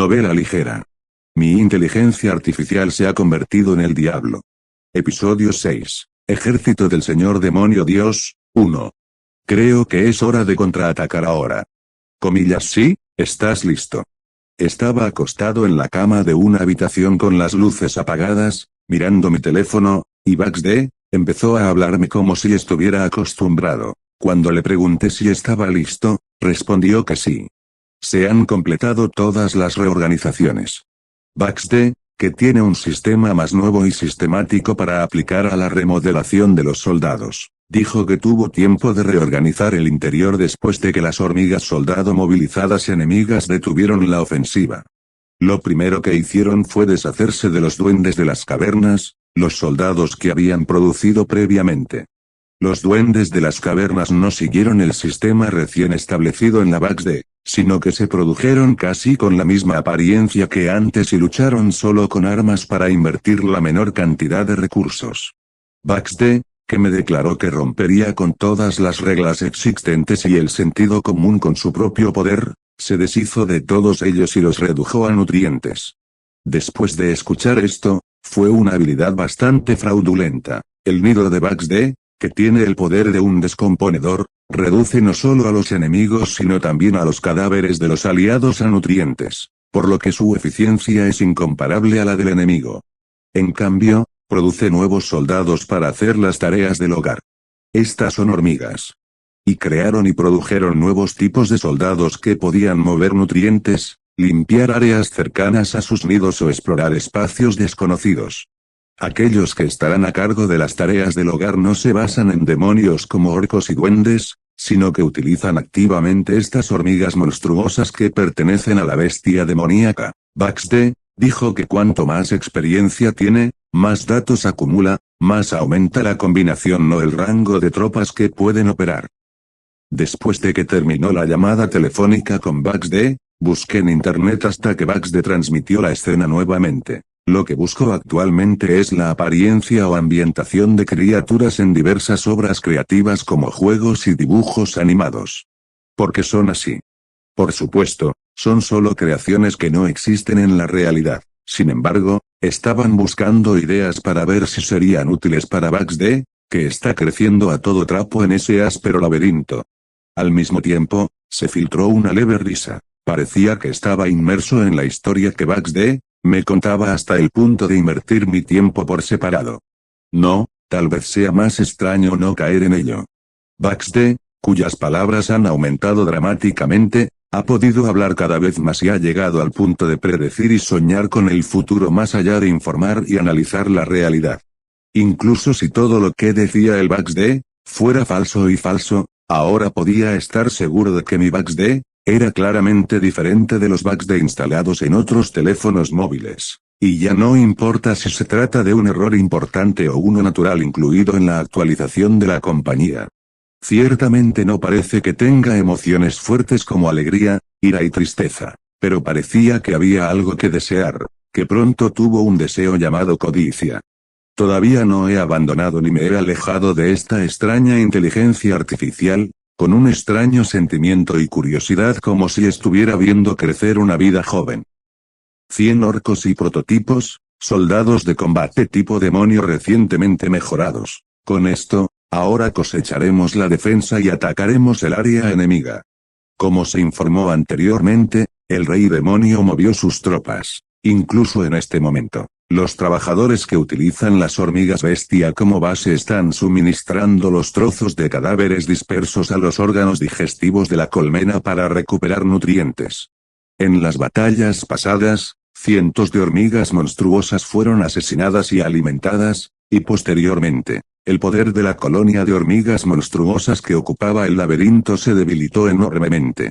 Novela ligera. Mi inteligencia artificial se ha convertido en el diablo. Episodio 6. Ejército del Señor Demonio Dios, 1. Creo que es hora de contraatacar ahora. Comillas, sí, estás listo. Estaba acostado en la cama de una habitación con las luces apagadas, mirando mi teléfono, y Bugs D empezó a hablarme como si estuviera acostumbrado. Cuando le pregunté si estaba listo, respondió que sí. Se han completado todas las reorganizaciones. Bugs D, que tiene un sistema más nuevo y sistemático para aplicar a la remodelación de los soldados, dijo que tuvo tiempo de reorganizar el interior después de que las hormigas soldado movilizadas enemigas detuvieron la ofensiva. Lo primero que hicieron fue deshacerse de los duendes de las cavernas, los soldados que habían producido previamente. Los duendes de las cavernas no siguieron el sistema recién establecido en la Bugs D, sino que se produjeron casi con la misma apariencia que antes y lucharon solo con armas para invertir la menor cantidad de recursos. Bugs D, que me declaró que rompería con todas las reglas existentes y el sentido común con su propio poder, se deshizo de todos ellos y los redujo a nutrientes. Después de escuchar esto, fue una habilidad bastante fraudulenta. El nido de Bugs D, que tiene el poder de un descomponedor, reduce no solo a los enemigos sino también a los cadáveres de los aliados a nutrientes, por lo que su eficiencia es incomparable a la del enemigo. En cambio, produce nuevos soldados para hacer las tareas del hogar. Estas son hormigas. Y crearon y produjeron nuevos tipos de soldados que podían mover nutrientes, limpiar áreas cercanas a sus nidos o explorar espacios desconocidos. Aquellos que estarán a cargo de las tareas del hogar no se basan en demonios como orcos y duendes, sino que utilizan activamente estas hormigas monstruosas que pertenecen a la bestia demoníaca. Bugs D dijo que cuanto más experiencia tiene, más datos acumula, más aumenta la combinación o el rango de tropas que pueden operar. Después de que terminó la llamada telefónica con Bugs D, busqué en internet hasta que Bugs D transmitió la escena nuevamente. Lo que busco actualmente es la apariencia o ambientación de criaturas en diversas obras creativas como juegos y dibujos animados. Porque son así. Por supuesto, son solo creaciones que no existen en la realidad. Sin embargo, estaban buscando ideas para ver si serían útiles para Bugs D, que está creciendo a todo trapo en ese áspero laberinto. Al mismo tiempo, se filtró una leve risa. Parecía que estaba inmerso en la historia que Bugs D me contaba hasta el punto de invertir mi tiempo por separado. No, tal vez sea más extraño no caer en ello. Bugs D, cuyas palabras han aumentado dramáticamente, ha podido hablar cada vez más y ha llegado al punto de predecir y soñar con el futuro más allá de informar y analizar la realidad. Incluso si todo lo que decía el Bugs D fuera falso y falso, ahora podía estar seguro de que mi Bugs D era claramente diferente de los Bugs D instalados en otros teléfonos móviles, y ya no importa si se trata de un error importante o uno natural incluido en la actualización de la compañía. Ciertamente no parece que tenga emociones fuertes como alegría, ira y tristeza, pero parecía que había algo que desear, que pronto tuvo un deseo llamado codicia. Todavía no he abandonado ni me he alejado de esta extraña inteligencia artificial, con un extraño sentimiento y curiosidad como si estuviera viendo crecer una vida joven. 100 orcos y prototipos, soldados de combate tipo demonio recientemente mejorados. Con esto, ahora cosecharemos la defensa y atacaremos el área enemiga. Como se informó anteriormente, el rey demonio movió sus tropas. Incluso en este momento, los trabajadores que utilizan las hormigas bestia como base están suministrando los trozos de cadáveres dispersos a los órganos digestivos de la colmena para recuperar nutrientes. En las batallas pasadas, cientos de hormigas monstruosas fueron asesinadas y alimentadas, y posteriormente, el poder de la colonia de hormigas monstruosas que ocupaba el laberinto se debilitó enormemente.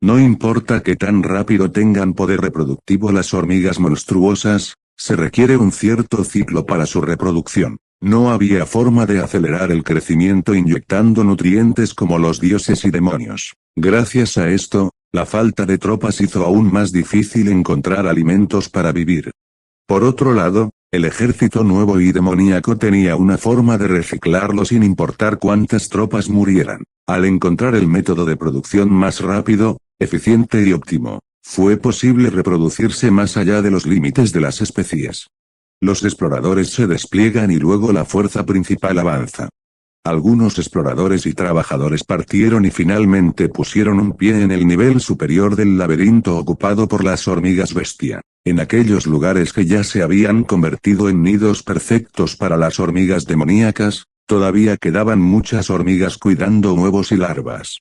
No importa qué tan rápido tengan poder reproductivo las hormigas monstruosas, se requiere un cierto ciclo para su reproducción. No había forma de acelerar el crecimiento inyectando nutrientes como los dioses y demonios. Gracias a esto, la falta de tropas hizo aún más difícil encontrar alimentos para vivir. Por otro lado, el ejército nuevo y demoníaco tenía una forma de reciclarlo sin importar cuántas tropas murieran. Al encontrar el método de producción más rápido, eficiente y óptimo, Fue posible reproducirse más allá de los límites de las especies. Los exploradores se despliegan y luego la fuerza principal avanza. Algunos exploradores y trabajadores partieron y finalmente pusieron un pie en el nivel superior del laberinto ocupado por las hormigas bestia. En aquellos lugares que ya se habían convertido en nidos perfectos para las hormigas demoníacas, todavía quedaban muchas hormigas cuidando huevos y larvas.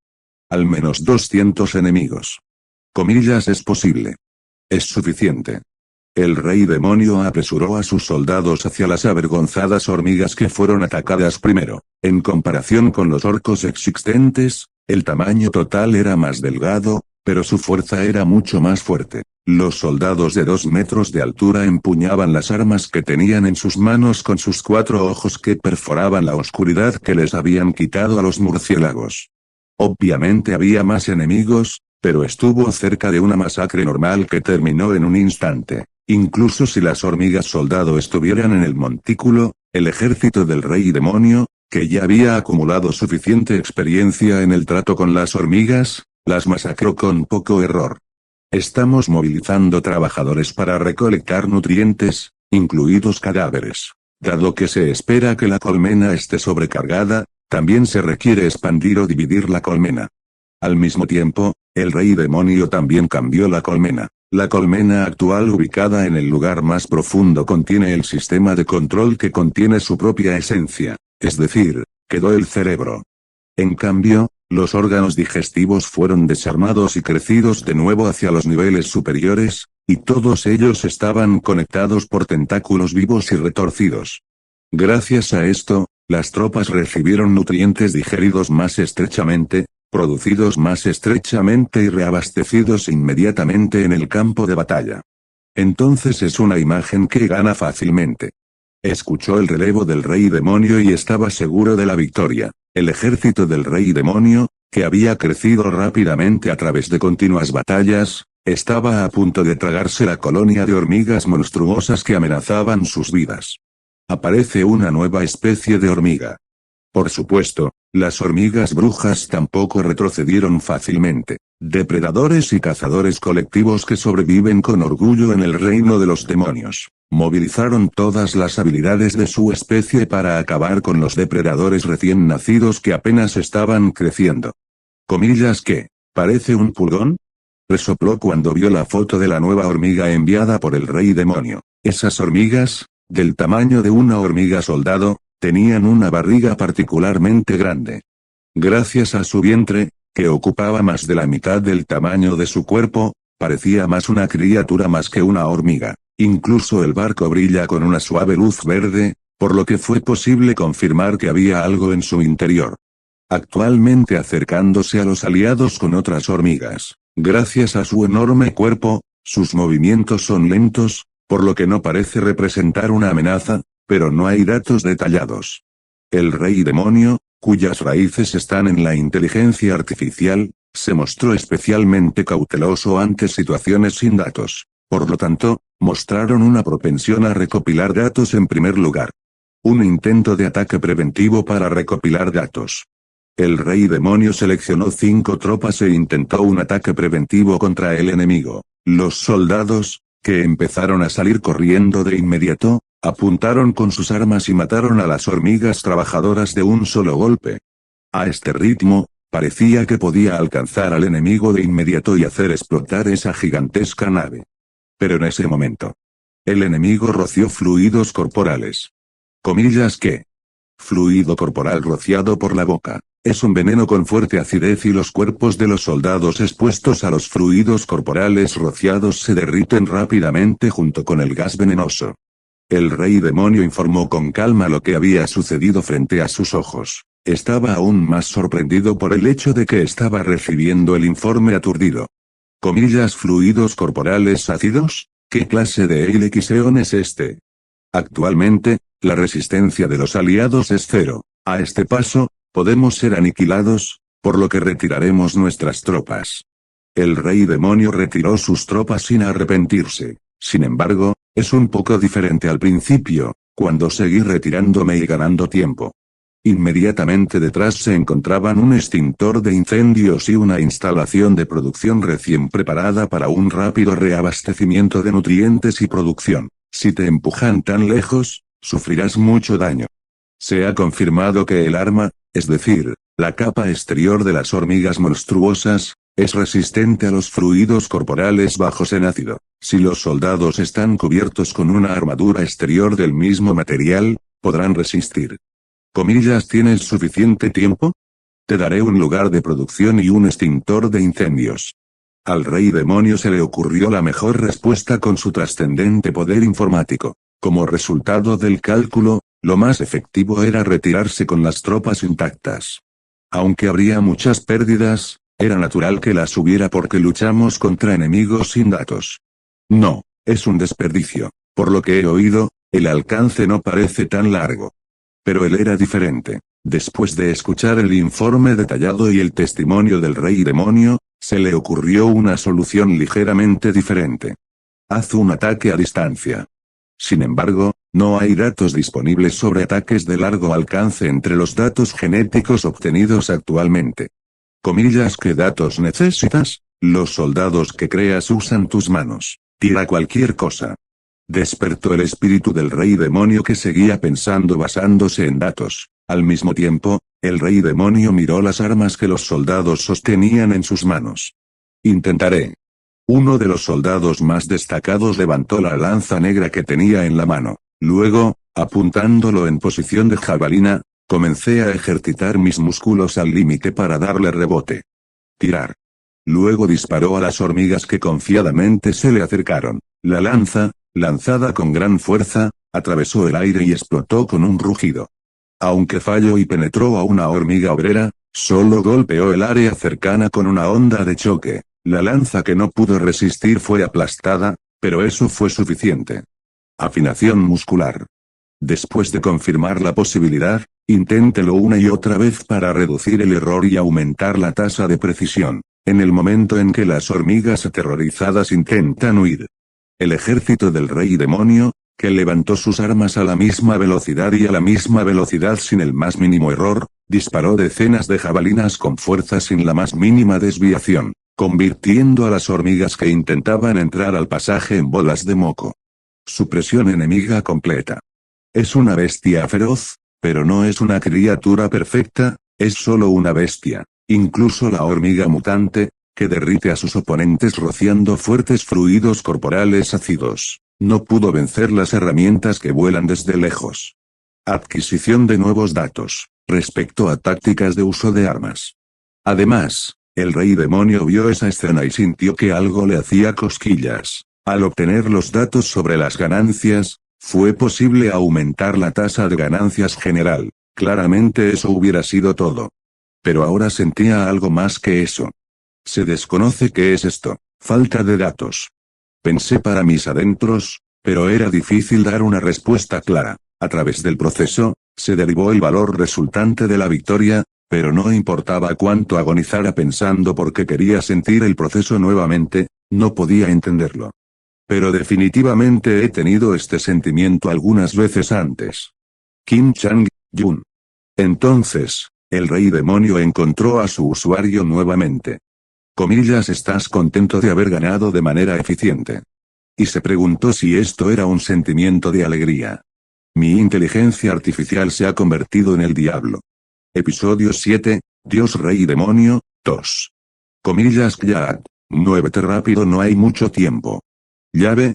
Al menos 200 enemigos. Comillas, es posible. Es suficiente. El rey demonio apresuró a sus soldados hacia las avergonzadas hormigas que fueron atacadas primero. En comparación con los orcos existentes, el tamaño total era más delgado, pero su fuerza era mucho más fuerte. Los soldados de 2 metros de altura empuñaban las armas que tenían en sus manos con sus 4 ojos que perforaban la oscuridad que les habían quitado a los murciélagos. Obviamente había más enemigos, pero estuvo cerca de una masacre normal que terminó en un instante. Incluso si las hormigas soldado estuvieran en el montículo, el ejército del rey demonio, que ya había acumulado suficiente experiencia en el trato con las hormigas, las masacró con poco error. Estamos movilizando trabajadores para recolectar nutrientes, incluidos cadáveres. Dado que se espera que la colmena esté sobrecargada, también se requiere expandir o dividir la colmena. Al mismo tiempo, el rey demonio también cambió la colmena. La colmena actual ubicada en el lugar más profundo contiene el sistema de control que contiene su propia esencia, es decir, quedó el cerebro. En cambio, los órganos digestivos fueron desarmados y crecidos de nuevo hacia los niveles superiores, y todos ellos estaban conectados por tentáculos vivos y retorcidos. Gracias a esto, las tropas recibieron nutrientes digeridos más estrechamente, producidos más estrechamente y reabastecidos inmediatamente en el campo de batalla. Entonces es una imagen que gana fácilmente. Escuchó el relevo del rey demonio y estaba seguro de la victoria. El ejército del rey demonio, que había crecido rápidamente a través de continuas batallas, estaba a punto de tragarse la colonia de hormigas monstruosas que amenazaban sus vidas. Aparece una nueva especie de hormiga. Por supuesto, las hormigas brujas tampoco retrocedieron fácilmente. Depredadores y cazadores colectivos que sobreviven con orgullo en el reino de los demonios. Movilizaron todas las habilidades de su especie para acabar con los depredadores recién nacidos que apenas estaban creciendo. Comillas, ¿qué? ¿Parece un pulgón? Resopló cuando vio la foto de la nueva hormiga enviada por el rey demonio. Esas hormigas, del tamaño de una hormiga soldado, tenían una barriga particularmente grande. Gracias a su vientre, que ocupaba más de la mitad del tamaño de su cuerpo, parecía más una criatura más que una hormiga. Incluso el barco brilla con una suave luz verde, por lo que fue posible confirmar que había algo en su interior. Actualmente acercándose a los aliados con otras hormigas. Gracias a su enorme cuerpo, sus movimientos son lentos, por lo que no parece representar una amenaza, pero no hay datos detallados. El rey demonio, cuyas raíces están en la inteligencia artificial, se mostró especialmente cauteloso ante situaciones sin datos. Por lo tanto, mostraron una propensión a recopilar datos en primer lugar. Un intento de ataque preventivo para recopilar datos. El rey demonio seleccionó 5 tropas e intentó un ataque preventivo contra el enemigo. Los soldados, que empezaron a salir corriendo de inmediato, apuntaron con sus armas y mataron a las hormigas trabajadoras de un solo golpe. A este ritmo, parecía que podía alcanzar al enemigo de inmediato y hacer explotar esa gigantesca nave. Pero en ese momento, el enemigo roció fluidos corporales. Comillas, ¿qué? Fluido corporal rociado por la boca. Es un veneno con fuerte acidez y los cuerpos de los soldados expuestos a los fluidos corporales rociados se derriten rápidamente junto con el gas venenoso. El rey demonio informó con calma lo que había sucedido frente a sus ojos. Estaba aún más sorprendido por el hecho de que estaba recibiendo el informe aturdido. Comillas, fluidos corporales ácidos, ¿qué clase de Eilexeon es este? Actualmente, la resistencia de los aliados es 0. A este paso, podemos ser aniquilados, por lo que retiraremos nuestras tropas. El rey demonio retiró sus tropas sin arrepentirse. Sin embargo, es un poco diferente al principio, cuando seguí retirándome y ganando tiempo. Inmediatamente detrás se encontraban un extintor de incendios y una instalación de producción recién preparada para un rápido reabastecimiento de nutrientes y producción. Si te empujan tan lejos, sufrirás mucho daño. Se ha confirmado que el arma, es decir, la capa exterior de las hormigas monstruosas, es resistente a los fluidos corporales bajos en ácido. Si los soldados están cubiertos con una armadura exterior del mismo material, podrán resistir. Comillas, ¿tienes suficiente tiempo? Te daré un lugar de producción y un extintor de incendios. Al rey demonio se le ocurrió la mejor respuesta con su trascendente poder informático. Como resultado del cálculo, lo más efectivo era retirarse con las tropas intactas. Aunque habría muchas pérdidas, era natural que las hubiera porque luchamos contra enemigos sin datos. No, es un desperdicio. Por lo que he oído, el alcance no parece tan largo. Pero él era diferente. Después de escuchar el informe detallado y el testimonio del rey demonio, se le ocurrió una solución ligeramente diferente. Haz un ataque a distancia. Sin embargo, no hay datos disponibles sobre ataques de largo alcance entre los datos genéticos obtenidos actualmente. Comillas, ¿qué datos necesitas? Los soldados que creas usan tus manos. Tira cualquier cosa. Despertó el espíritu del rey demonio que seguía pensando basándose en datos. Al mismo tiempo, el rey demonio miró las armas que los soldados sostenían en sus manos. Intentaré. Uno de los soldados más destacados levantó la lanza negra que tenía en la mano. Luego, apuntándolo en posición de jabalina, comencé a ejercitar mis músculos al límite para darle rebote. Tirar. Luego disparó a las hormigas que confiadamente se le acercaron. La lanza, lanzada con gran fuerza, atravesó el aire y explotó con un rugido. Aunque falló y penetró a una hormiga obrera, solo golpeó el área cercana con una onda de choque. La lanza que no pudo resistir fue aplastada, pero eso fue suficiente. Afinación muscular. Después de confirmar la posibilidad, inténtelo una y otra vez para reducir el error y aumentar la tasa de precisión. En el momento en que las hormigas aterrorizadas intentan huir, el ejército del rey demonio, que levantó sus armas a la misma velocidad y a la misma velocidad sin el más mínimo error, disparó decenas de jabalinas con fuerza sin la más mínima desviación, convirtiendo a las hormigas que intentaban entrar al pasaje en bolas de moco. Supresión enemiga completa. Es una bestia feroz, pero no es una criatura perfecta, es solo una bestia. Incluso la hormiga mutante, que derrite a sus oponentes rociando fuertes fluidos corporales ácidos, no pudo vencer las herramientas que vuelan desde lejos. Adquisición de nuevos datos, respecto a tácticas de uso de armas. Además, el rey demonio vio esa escena y sintió que algo le hacía cosquillas. Al obtener los datos sobre las ganancias, fue posible aumentar la tasa de ganancias general. Claramente eso hubiera sido todo. Pero ahora sentía algo más que eso. Se desconoce qué es esto. Falta de datos. Pensé para mis adentros, pero era difícil dar una respuesta clara. A través del proceso, se derivó el valor resultante de la victoria, pero no importaba cuánto agonizara pensando porque quería sentir el proceso nuevamente, no podía entenderlo. Pero definitivamente he tenido este sentimiento algunas veces antes. Kim Chang-yun. Entonces, el rey demonio encontró a su usuario nuevamente. Comillas, ¿estás contento de haber ganado de manera eficiente? Y se preguntó si esto era un sentimiento de alegría. Mi inteligencia artificial se ha convertido en el diablo. Episodio 7, Dios Rey Demonio, 2. Comillas, ya. Muévete rápido, no hay mucho tiempo. Llave.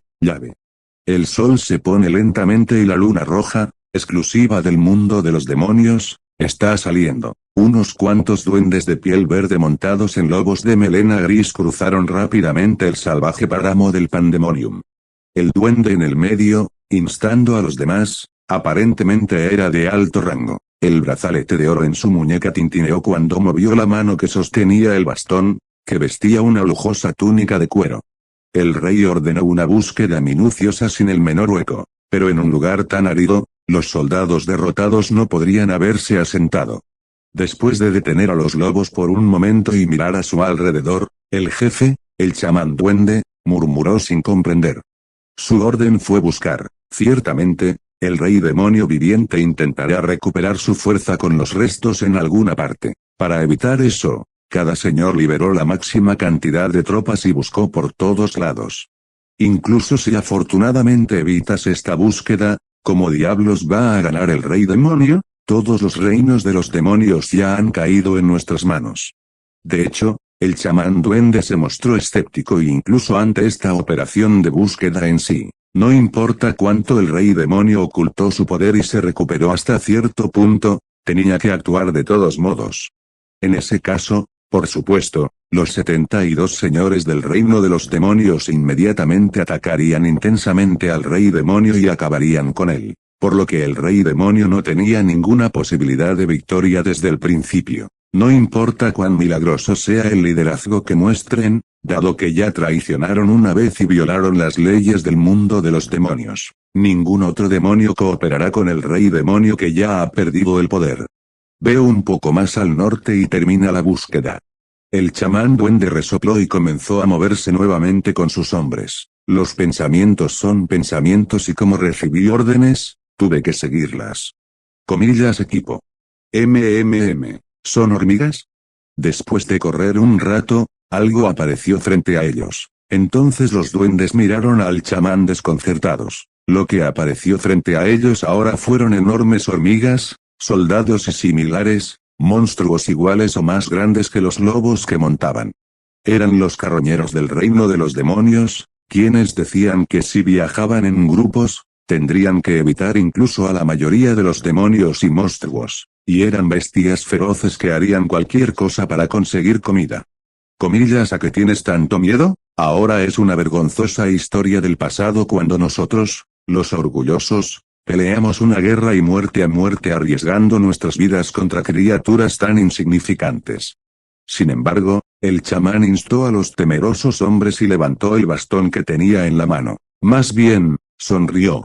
El sol se pone lentamente y la luna roja, exclusiva del mundo de los demonios, está saliendo. Unos cuantos duendes de piel verde montados en lobos de melena gris cruzaron rápidamente el salvaje páramo del Pandemonium. El duende en el medio, instando a los demás, aparentemente era de alto rango. El brazalete de oro en su muñeca tintineó cuando movió la mano que sostenía el bastón, que vestía una lujosa túnica de cuero. El rey ordenó una búsqueda minuciosa sin el menor hueco, pero en un lugar tan árido, los soldados derrotados no podrían haberse asentado. Después de detener a los lobos por un momento y mirar a su alrededor, el jefe, el chamán duende, murmuró sin comprender. Su orden fue buscar, ciertamente, el rey demonio viviente intentará recuperar su fuerza con los restos en alguna parte. Para evitar eso, cada señor liberó la máxima cantidad de tropas y buscó por todos lados. Incluso si afortunadamente evitas esta búsqueda, ¿cómo diablos va a ganar el rey demonio? Todos los reinos de los demonios ya han caído en nuestras manos. De hecho, el chamán duende se mostró escéptico incluso ante esta operación de búsqueda en sí. No importa cuánto el rey demonio ocultó su poder y se recuperó hasta cierto punto, tenía que actuar de todos modos. En ese caso, por supuesto, los 72 señores del reino de los demonios inmediatamente atacarían intensamente al rey demonio y acabarían con él, por lo que el rey demonio no tenía ninguna posibilidad de victoria desde el principio. No importa cuán milagroso sea el liderazgo que muestren, dado que ya traicionaron una vez y violaron las leyes del mundo de los demonios, ningún otro demonio cooperará con el rey demonio que ya ha perdido el poder. Veo un poco más al norte y termina la búsqueda. El chamán duende resopló y comenzó a moverse nuevamente con sus hombres. Los pensamientos son pensamientos y como recibí órdenes, tuve que seguirlas. Comillas equipo. ¿Son hormigas? Después de correr un rato, algo apareció frente a ellos. Entonces los duendes miraron al chamán desconcertados. Lo que apareció frente a ellos ahora fueron enormes hormigas, soldados y similares, monstruos iguales o más grandes que los lobos que montaban. Eran los carroñeros del reino de los demonios, quienes decían que si viajaban en grupos, tendrían que evitar incluso a la mayoría de los demonios y monstruos, y eran bestias feroces que harían cualquier cosa para conseguir comida. Comillas, ¿a qué tienes tanto miedo? Ahora es una vergonzosa historia del pasado cuando nosotros, los orgullosos, peleamos una guerra y muerte a muerte arriesgando nuestras vidas contra criaturas tan insignificantes. Sin embargo, el chamán instó a los temerosos hombres y levantó el bastón que tenía en la mano. Más bien, sonrió.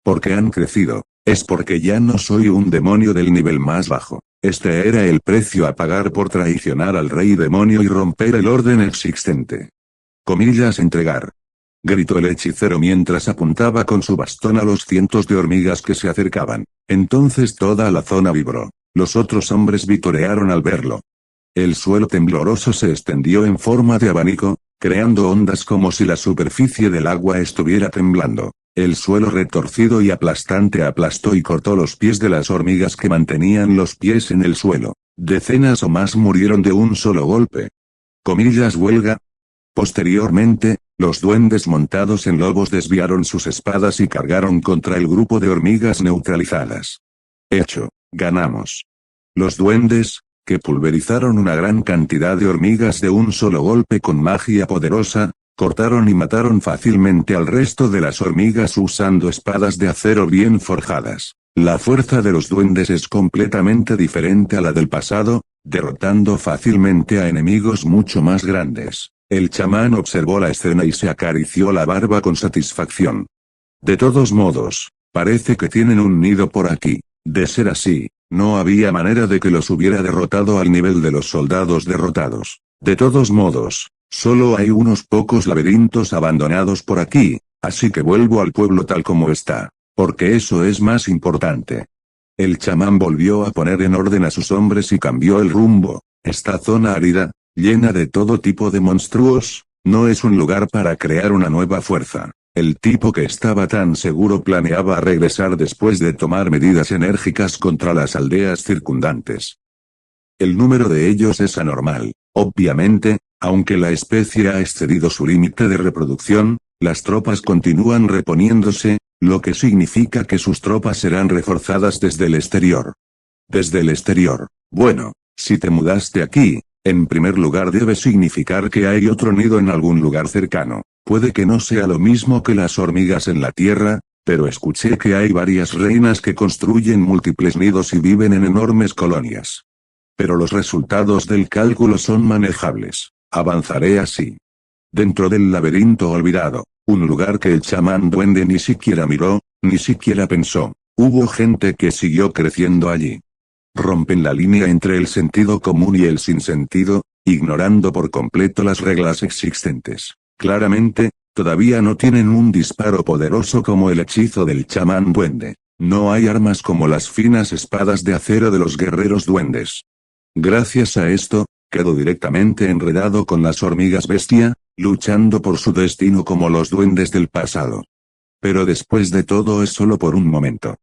Porque han crecido, es porque ya no soy un demonio del nivel más bajo. Este era el precio a pagar por traicionar al rey demonio y romper el orden existente. Comillas, entregar. Gritó el hechicero mientras apuntaba con su bastón a los cientos de hormigas que se acercaban. Entonces toda la zona vibró. Los otros hombres vitorearon al verlo. El suelo tembloroso se extendió en forma de abanico, creando ondas como si la superficie del agua estuviera temblando. El suelo retorcido y aplastante aplastó y cortó los pies de las hormigas que mantenían los pies en el suelo. Decenas o más murieron de un solo golpe. Comillas, huelga. Posteriormente, los duendes montados en lobos desviaron sus espadas y cargaron contra el grupo de hormigas neutralizadas. Hecho, ganamos. Los duendes, que pulverizaron una gran cantidad de hormigas de un solo golpe con magia poderosa, cortaron y mataron fácilmente al resto de las hormigas usando espadas de acero bien forjadas. La fuerza de los duendes es completamente diferente a la del pasado, derrotando fácilmente a enemigos mucho más grandes. El chamán observó la escena y se acarició la barba con satisfacción. De todos modos, parece que tienen un nido por aquí. De ser así, no había manera de que los hubiera derrotado al nivel de los soldados derrotados. De todos modos, solo hay unos pocos laberintos abandonados por aquí, así que vuelvo al pueblo tal como está, porque eso es más importante. El chamán volvió a poner en orden a sus hombres y cambió el rumbo. Esta zona árida, llena de todo tipo de monstruos, no es un lugar para crear una nueva fuerza. El tipo que estaba tan seguro planeaba regresar después de tomar medidas enérgicas contra las aldeas circundantes. El número de ellos es anormal. Obviamente, aunque la especie ha excedido su límite de reproducción, las tropas continúan reponiéndose, lo que significa que sus tropas serán reforzadas desde el exterior. Desde el exterior. Bueno, si te mudaste aquí, en primer lugar debe significar que hay otro nido en algún lugar cercano. Puede que no sea lo mismo que las hormigas en la tierra, pero escuché que hay varias reinas que construyen múltiples nidos y viven en enormes colonias. Pero los resultados del cálculo son manejables. Avanzaré así. Dentro del laberinto olvidado, un lugar que el chamán duende ni siquiera miró, ni siquiera pensó. Hubo gente que siguió creciendo allí. Rompen la línea entre el sentido común y el sinsentido, ignorando por completo las reglas existentes. Claramente, todavía no tienen un disparo poderoso como el hechizo del chamán duende. No hay armas como las finas espadas de acero de los guerreros duendes. Gracias a esto, quedó directamente enredado con las hormigas bestia, luchando por su destino como los duendes del pasado. Pero después de todo es solo por un momento.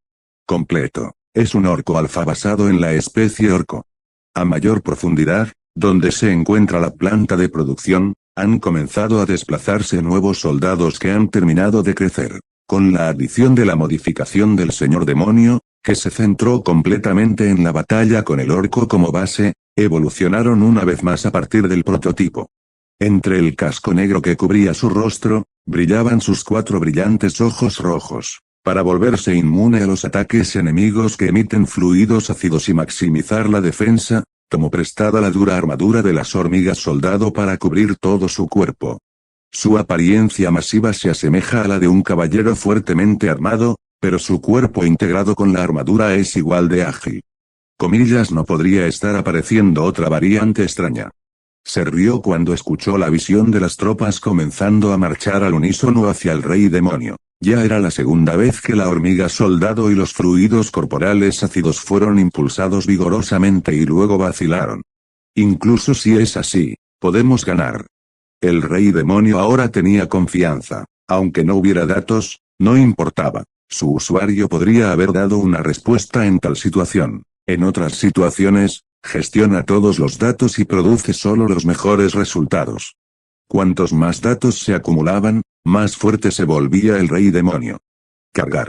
Completo. Es un orco alfa basado en la especie orco. A mayor profundidad, donde se encuentra la planta de producción, han comenzado a desplazarse nuevos soldados que han terminado de crecer. Con la adición de la modificación del señor demonio, que se centró completamente en la batalla con el orco como base, evolucionaron una vez más a partir del prototipo. Entre el casco negro que cubría su rostro, brillaban sus 4 brillantes ojos rojos, para volverse inmune a los ataques enemigos que emiten fluidos ácidos y maximizar la defensa, tomó prestada la dura armadura de las hormigas soldado para cubrir todo su cuerpo. Su apariencia masiva se asemeja a la de un caballero fuertemente armado, pero su cuerpo integrado con la armadura es igual de ágil. Comillas, no podría estar apareciendo otra variante extraña. Se rió cuando escuchó la visión de las tropas comenzando a marchar al unísono hacia el rey demonio. Ya era la segunda vez que la hormiga soldado y los fluidos corporales ácidos fueron impulsados vigorosamente y luego vacilaron. Incluso si es así, podemos ganar. El rey demonio ahora tenía confianza. Aunque no hubiera datos, no importaba. Su usuario podría haber dado una respuesta en tal situación. En otras situaciones, gestiona todos los datos y produce solo los mejores resultados. Cuantos más datos se acumulaban, más fuerte se volvía el rey demonio. Cargar.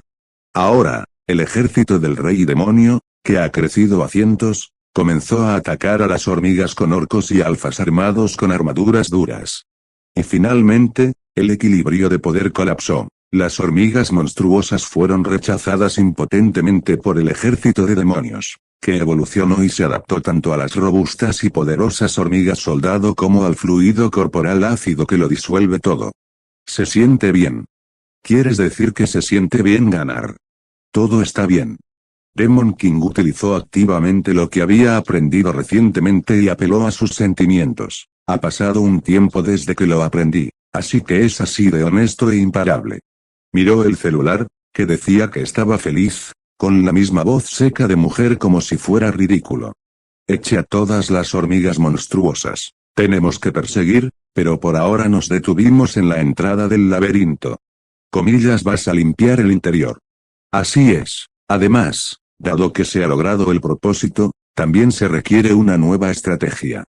Ahora, el ejército del rey demonio, que ha crecido a cientos, comenzó a atacar a las hormigas con orcos y alfas armados con armaduras duras. Y finalmente, el equilibrio de poder colapsó. Las hormigas monstruosas fueron rechazadas impotentemente por el ejército de demonios, que evolucionó y se adaptó tanto a las robustas y poderosas hormigas soldado como al fluido corporal ácido que lo disuelve todo. Se siente bien. ¿Quieres decir que se siente bien ganar? Todo está bien. Demon King utilizó activamente lo que había aprendido recientemente y apeló a sus sentimientos. Ha pasado un tiempo desde que lo aprendí, así que es así de honesto e imparable. Miró el celular, que decía que estaba feliz, con la misma voz seca de mujer como si fuera ridículo. Eche a todas las hormigas monstruosas. Tenemos que perseguir, pero por ahora nos detuvimos en la entrada del laberinto. Comillas, vas a limpiar el interior. Así es. Además, dado que se ha logrado el propósito, también se requiere una nueva estrategia.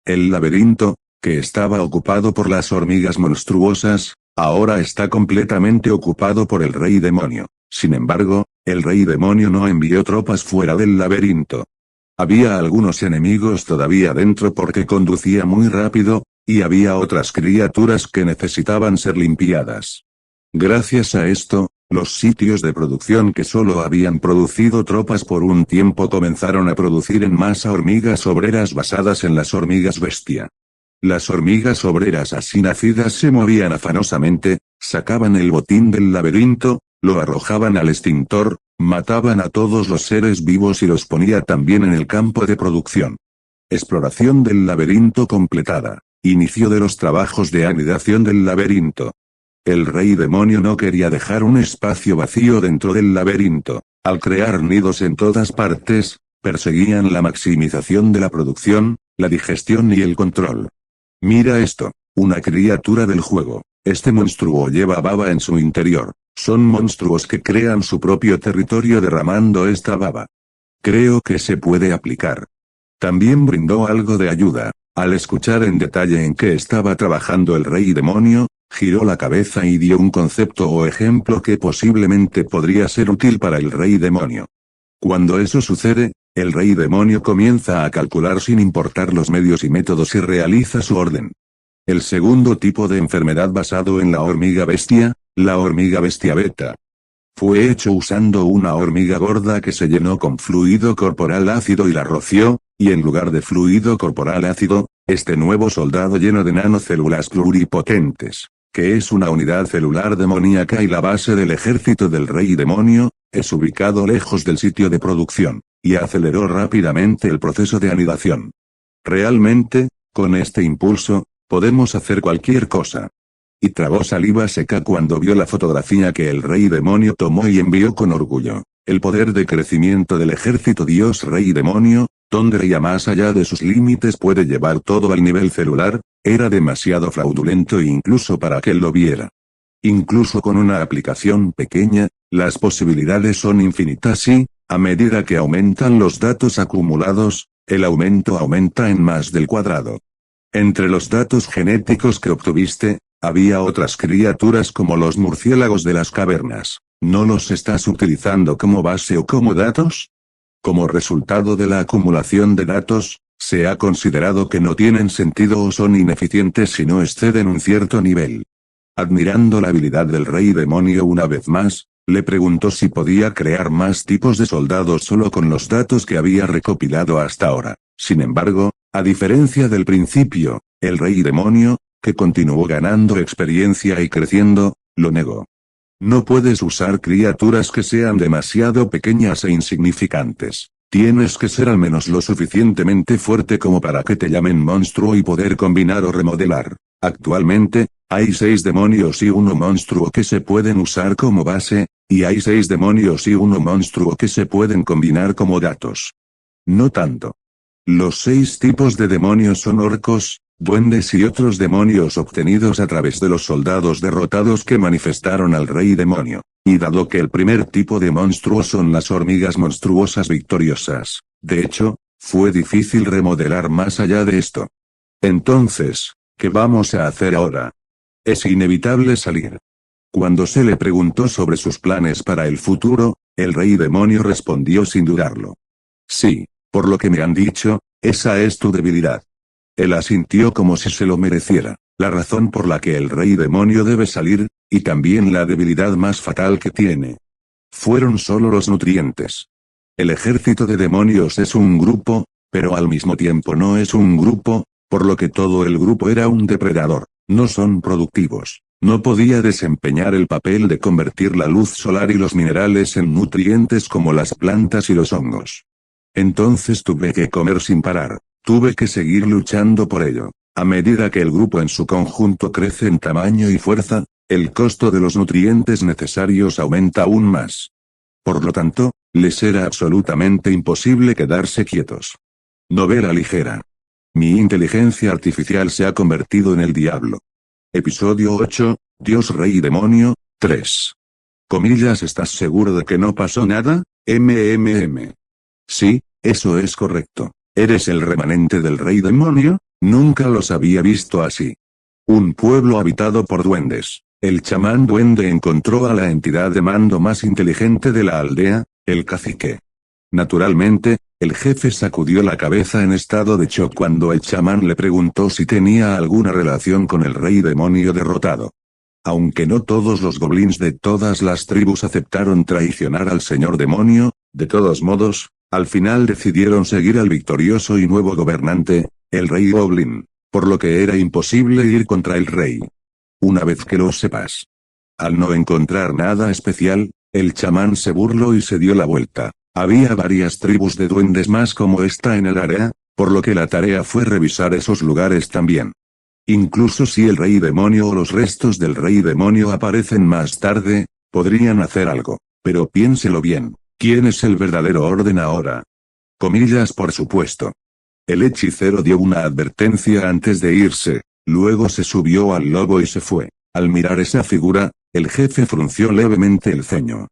El laberinto, que estaba ocupado por las hormigas monstruosas, ahora está completamente ocupado por el rey demonio. Sin embargo, el rey demonio no envió tropas fuera del laberinto. Había algunos enemigos todavía dentro porque conducía muy rápido, y había otras criaturas que necesitaban ser limpiadas. Gracias a esto, los sitios de producción que solo habían producido tropas por un tiempo comenzaron a producir en masa hormigas obreras basadas en las hormigas bestia. Las hormigas obreras así nacidas se movían afanosamente, sacaban el botín del laberinto, lo arrojaban al extintor, mataban a todos los seres vivos y los ponía también en el campo de producción. Exploración del laberinto completada. Inicio de los trabajos de anidación del laberinto. El rey demonio no quería dejar un espacio vacío dentro del laberinto. Al crear nidos en todas partes, perseguían la maximización de la producción, la digestión y el control. Mira esto, una criatura del juego. Este monstruo lleva baba en su interior. Son monstruos que crean su propio territorio derramando esta baba. Creo que se puede aplicar. También brindó algo de ayuda. Al escuchar en detalle en qué estaba trabajando el rey demonio, giró la cabeza y dio un concepto o ejemplo que posiblemente podría ser útil para el rey demonio. Cuando eso sucede, el rey demonio comienza a calcular sin importar los medios y métodos y realiza su orden. El segundo tipo de enfermedad basado en la hormiga bestia, la hormiga bestia beta. Fue hecho usando una hormiga gorda que se llenó con fluido corporal ácido y la roció, y en lugar de fluido corporal ácido, este nuevo soldado lleno de nanocélulas pluripotentes, que es una unidad celular demoníaca y la base del ejército del rey demonio, es ubicado lejos del sitio de producción, y aceleró rápidamente el proceso de anidación. Realmente, con este impulso, podemos hacer cualquier cosa. Y tragó saliva seca cuando vio la fotografía que el rey demonio tomó y envió con orgullo. El poder de crecimiento del ejército Dios Rey Demonio, donde ya más allá de sus límites puede llevar todo al nivel celular, era demasiado fraudulento incluso para que él lo viera. Incluso con una aplicación pequeña, las posibilidades son infinitas y, a medida que aumentan los datos acumulados, el aumento aumenta en más del cuadrado. Entre los datos genéticos que obtuviste, había otras criaturas como los murciélagos de las cavernas. ¿No los estás utilizando como base o como datos? Como resultado de la acumulación de datos, se ha considerado que no tienen sentido o son ineficientes si no exceden un cierto nivel. Admirando la habilidad del Rey Demonio una vez más, le preguntó si podía crear más tipos de soldados solo con los datos que había recopilado hasta ahora. Sin embargo, a diferencia del principio, el Rey Demonio, que continuó ganando experiencia y creciendo, lo negó. No puedes usar criaturas que sean demasiado pequeñas e insignificantes. Tienes que ser al menos lo suficientemente fuerte como para que te llamen monstruo y poder combinar o remodelar. Actualmente, hay 6 demonios y 1 monstruo que se pueden usar como base, y hay 6 demonios y 1 monstruo que se pueden combinar como datos. No tanto. Los 6 tipos de demonios son orcos, duendes y otros demonios obtenidos a través de los soldados derrotados que manifestaron al Rey Demonio. Y dado que el primer tipo de monstruo son las hormigas monstruosas victoriosas, de hecho, fue difícil remodelar más allá de esto. Entonces, ¿qué vamos a hacer ahora? Es inevitable salir. Cuando se le preguntó sobre sus planes para el futuro, el Rey Demonio respondió sin dudarlo. Sí, por lo que me han dicho, esa es tu debilidad. Él asintió como si se lo mereciera, la razón por la que el Rey Demonio debe salir, y también la debilidad más fatal que tiene. Fueron solo los nutrientes. El ejército de demonios es un grupo, pero al mismo tiempo no es un grupo, por lo que todo el grupo era un depredador. No son productivos. No podía desempeñar el papel de convertir la luz solar y los minerales en nutrientes como las plantas y los hongos. Entonces tuve que comer sin parar. Tuve que seguir luchando por ello. A medida que el grupo en su conjunto crece en tamaño y fuerza, el costo de los nutrientes necesarios aumenta aún más. Por lo tanto, les era absolutamente imposible quedarse quietos. Novela ligera. Mi inteligencia artificial se ha convertido en el diablo. Episodio 8, Dios Rey Demonio, 3. Comillas, ¿estás seguro de que no pasó nada? Sí, eso es correcto. ¿Eres el remanente del Rey Demonio? Nunca los había visto así. Un pueblo habitado por duendes. El chamán duende encontró a la entidad de mando más inteligente de la aldea, el cacique. Naturalmente, el jefe sacudió la cabeza en estado de shock cuando el chamán le preguntó si tenía alguna relación con el Rey Demonio derrotado. Aunque no todos los goblins de todas las tribus aceptaron traicionar al señor demonio, de todos modos, al final decidieron seguir al victorioso y nuevo gobernante, el Rey Goblin, por lo que era imposible ir contra el rey. Una vez que lo sepas. Al no encontrar nada especial, el chamán se burló y se dio la vuelta. Había varias tribus de duendes más como esta en el área, por lo que la tarea fue revisar esos lugares también. Incluso si el Rey Demonio o los restos del Rey Demonio aparecen más tarde, podrían hacer algo. Pero piénselo bien, ¿quién es el verdadero orden ahora? Comillas, por supuesto. El hechicero dio una advertencia antes de irse, luego se subió al lobo y se fue. Al mirar esa figura, el jefe frunció levemente el ceño.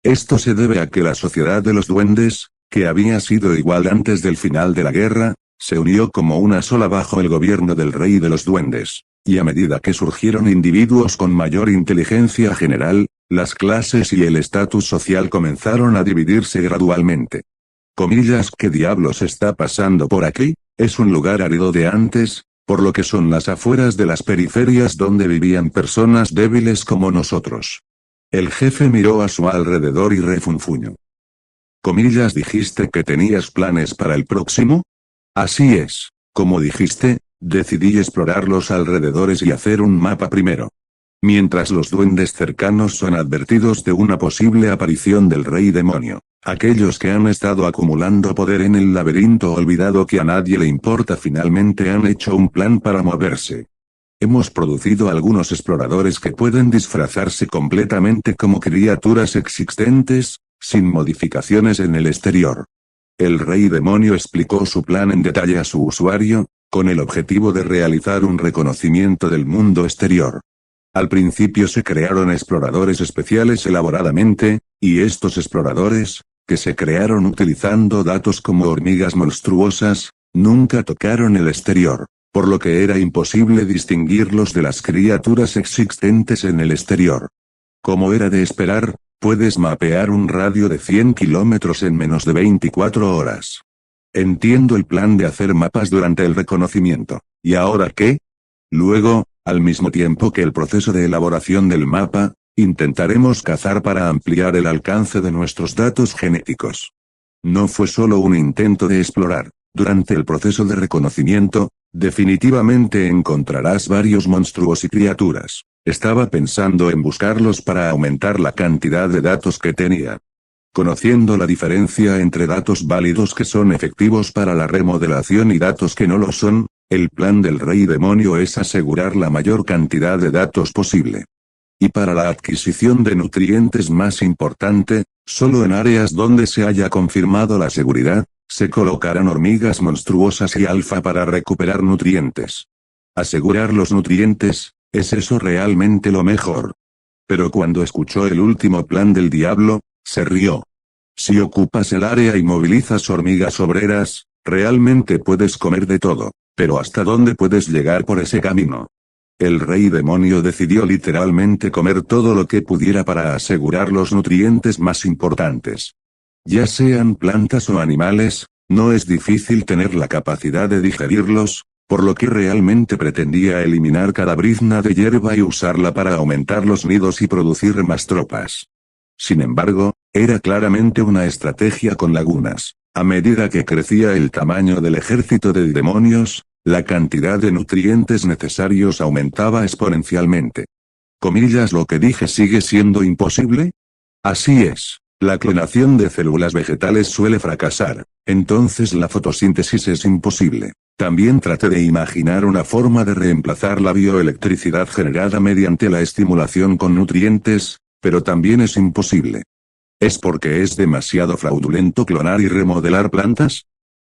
Esto se debe a que la sociedad de los duendes, que había sido igual antes del final de la guerra, se unió como una sola bajo el gobierno del rey de los duendes, y a medida que surgieron individuos con mayor inteligencia general, las clases y el estatus social comenzaron a dividirse gradualmente. Comillas, ¿qué diablos está pasando por aquí? Es un lugar árido de antes, por lo que son las afueras de las periferias donde vivían personas débiles como nosotros. El jefe miró a su alrededor y refunfuñó. Comillas, ¿dijiste que tenías planes para el próximo? Así es, como dijiste, decidí explorar los alrededores y hacer un mapa primero. Mientras los duendes cercanos son advertidos de una posible aparición del Rey Demonio, aquellos que han estado acumulando poder en el laberinto olvidado que a nadie le importa finalmente han hecho un plan para moverse. Hemos producido algunos exploradores que pueden disfrazarse completamente como criaturas existentes, sin modificaciones en el exterior. El rey demonio explicó su plan en detalle a su usuario, con el objetivo de realizar un reconocimiento del mundo exterior. Al principio se crearon exploradores especiales elaboradamente, y estos exploradores, que se crearon utilizando datos como hormigas monstruosas, nunca tocaron el exterior, por lo que era imposible distinguirlos de las criaturas existentes en el exterior. Como era de esperar, puedes mapear un radio de 100 kilómetros en menos de 24 horas. Entiendo el plan de hacer mapas durante el reconocimiento. ¿Y ahora qué? Luego, al mismo tiempo que el proceso de elaboración del mapa, intentaremos cazar para ampliar el alcance de nuestros datos genéticos. No fue solo un intento de explorar. Durante el proceso de reconocimiento, definitivamente encontrarás varios monstruos y criaturas. Estaba pensando en buscarlos para aumentar la cantidad de datos que tenía. Conociendo la diferencia entre datos válidos que son efectivos para la remodelación y datos que no lo son, el plan del rey demonio es asegurar la mayor cantidad de datos posible. Y para la adquisición de nutrientes más importante, solo en áreas donde se haya confirmado la seguridad, se colocarán hormigas monstruosas y alfa para recuperar nutrientes. Asegurar los nutrientes, ¿es eso realmente lo mejor? Pero cuando escuchó el último plan del diablo, se rió. Si ocupas el área y movilizas hormigas obreras, realmente puedes comer de todo, pero ¿hasta dónde puedes llegar por ese camino? El rey demonio decidió literalmente comer todo lo que pudiera para asegurar los nutrientes más importantes. Ya sean plantas o animales, no es difícil tener la capacidad de digerirlos, por lo que realmente pretendía eliminar cada brizna de hierba y usarla para aumentar los nidos y producir más tropas. Sin embargo, era claramente una estrategia con lagunas. A medida que crecía el tamaño del ejército de demonios, la cantidad de nutrientes necesarios aumentaba exponencialmente. ¿Comillas lo que dije sigue siendo imposible? Así es. La clonación de células vegetales suele fracasar, entonces la fotosíntesis es imposible. También traté de imaginar una forma de reemplazar la bioelectricidad generada mediante la estimulación con nutrientes, pero también es imposible. ¿Es porque es demasiado fraudulento clonar y remodelar plantas?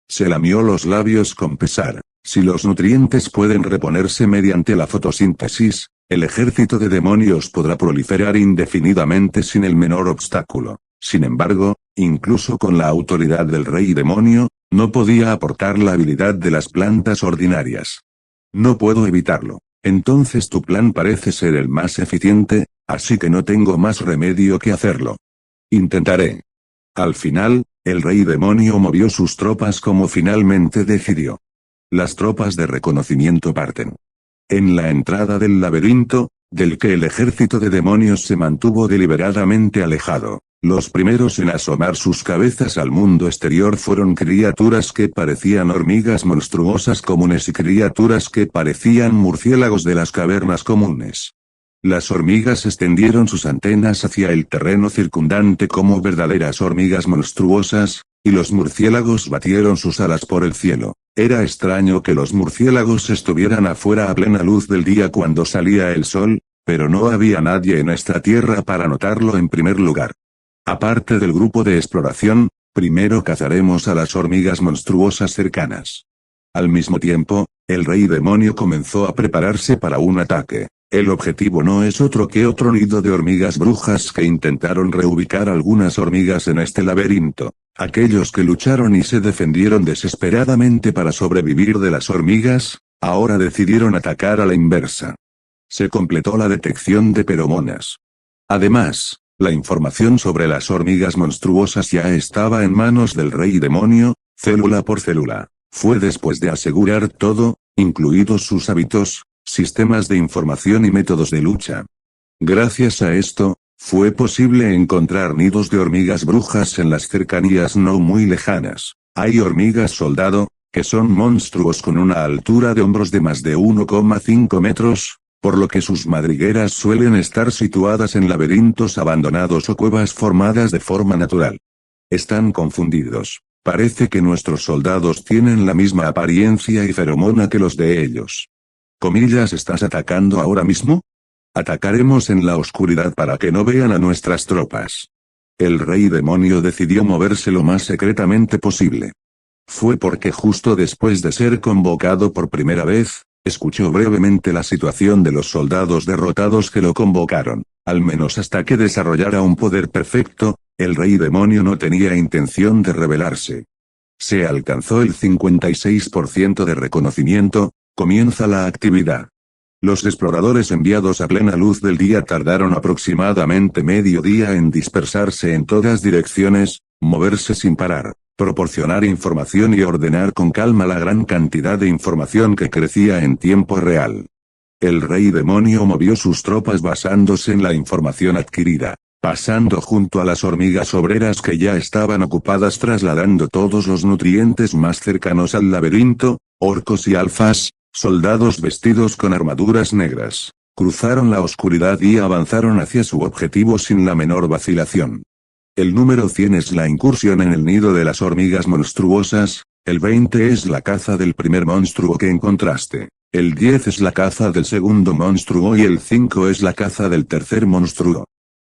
Se lamió los labios con pesar. Si los nutrientes pueden reponerse mediante la fotosíntesis, el ejército de demonios podrá proliferar indefinidamente sin el menor obstáculo. Sin embargo, incluso con la autoridad del rey demonio, no podía aportar la habilidad de las plantas ordinarias. No puedo evitarlo. Entonces tu plan parece ser el más eficiente, así que no tengo más remedio que hacerlo. Intentaré. Al final, el rey demonio movió sus tropas como finalmente decidió. Las tropas de reconocimiento parten. En la entrada del laberinto, del que el ejército de demonios se mantuvo deliberadamente alejado, los primeros en asomar sus cabezas al mundo exterior fueron criaturas que parecían hormigas monstruosas comunes y criaturas que parecían murciélagos de las cavernas comunes. Las hormigas extendieron sus antenas hacia el terreno circundante como verdaderas hormigas monstruosas, y los murciélagos batieron sus alas por el cielo. Era extraño que los murciélagos estuvieran afuera a plena luz del día cuando salía el sol, pero no había nadie en esta tierra para notarlo en primer lugar. Aparte del grupo de exploración, primero cazaremos a las hormigas monstruosas cercanas. Al mismo tiempo, el rey demonio comenzó a prepararse para un ataque. El objetivo no es otro que otro nido de hormigas brujas que intentaron reubicar algunas hormigas en este laberinto. Aquellos que lucharon y se defendieron desesperadamente para sobrevivir de las hormigas, ahora decidieron atacar a la inversa. Se completó la detección de feromonas. Además, la información sobre las hormigas monstruosas ya estaba en manos del rey demonio, célula por célula. Fue después de asegurar todo, incluidos sus hábitos, sistemas de información y métodos de lucha. Gracias a esto, fue posible encontrar nidos de hormigas brujas en las cercanías no muy lejanas. Hay hormigas soldado, que son monstruos con una altura de hombros de más de 1,5 metros, por lo que sus madrigueras suelen estar situadas en laberintos abandonados o cuevas formadas de forma natural. Están confundidos. Parece que nuestros soldados tienen la misma apariencia y feromona que los de ellos. Comillas, ¿estás atacando ahora mismo? Atacaremos en la oscuridad para que no vean a nuestras tropas. El rey demonio decidió moverse lo más secretamente posible. Fue porque justo después de ser convocado por primera vez, escuchó brevemente la situación de los soldados derrotados que lo convocaron. Al menos hasta que desarrollara un poder perfecto, el rey demonio no tenía intención de rebelarse. Se alcanzó el 56% de reconocimiento, comienza la actividad. Los exploradores enviados a plena luz del día tardaron aproximadamente medio día en dispersarse en todas direcciones, moverse sin parar, proporcionar información y ordenar con calma la gran cantidad de información que crecía en tiempo real. El rey demonio movió sus tropas basándose en la información adquirida, pasando junto a las hormigas obreras que ya estaban ocupadas trasladando todos los nutrientes más cercanos al laberinto, orcos y alfas, soldados vestidos con armaduras negras, cruzaron la oscuridad y avanzaron hacia su objetivo sin la menor vacilación. El número 100 es la incursión en el nido de las hormigas monstruosas, el 20 es la caza del primer monstruo que encontraste, el 10 es la caza del segundo monstruo y el 5 es la caza del tercer monstruo.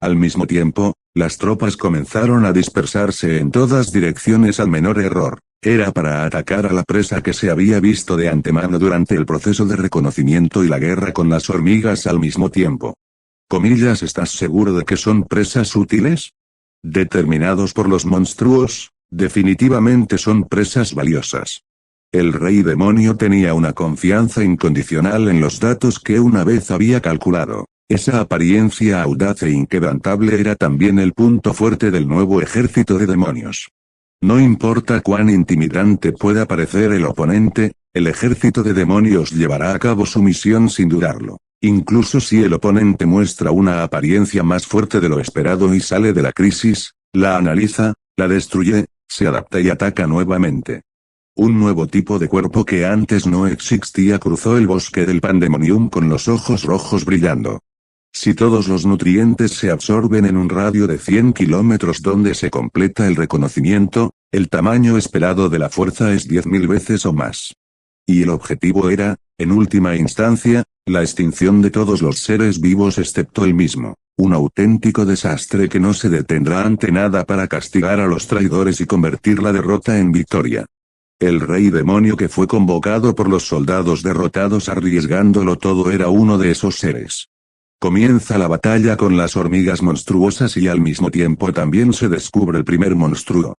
Al mismo tiempo, las tropas comenzaron a dispersarse en todas direcciones al menor error. Era para atacar a la presa que se había visto de antemano durante el proceso de reconocimiento y la guerra con las hormigas al mismo tiempo. Comillas, ¿estás seguro de que son presas útiles? Determinados por los monstruos, definitivamente son presas valiosas. El rey demonio tenía una confianza incondicional en los datos que una vez había calculado. Esa apariencia audaz e inquebrantable era también el punto fuerte del nuevo ejército de demonios. No importa cuán intimidante pueda parecer el oponente, el ejército de demonios llevará a cabo su misión sin dudarlo. Incluso si el oponente muestra una apariencia más fuerte de lo esperado y sale de la crisis, la analiza, la destruye, se adapta y ataca nuevamente. Un nuevo tipo de cuerpo que antes no existía cruzó el bosque del Pandemonium con los ojos rojos brillando. Si todos los nutrientes se absorben en un radio de 100 kilómetros donde se completa el reconocimiento, el tamaño esperado de la fuerza es 10.000 veces o más. Y el objetivo era, en última instancia, la extinción de todos los seres vivos excepto el mismo, un auténtico desastre que no se detendrá ante nada para castigar a los traidores y convertir la derrota en victoria. El rey demonio que fue convocado por los soldados derrotados arriesgándolo todo era uno de esos seres. Comienza la batalla con las hormigas monstruosas y al mismo tiempo también se descubre el primer monstruo.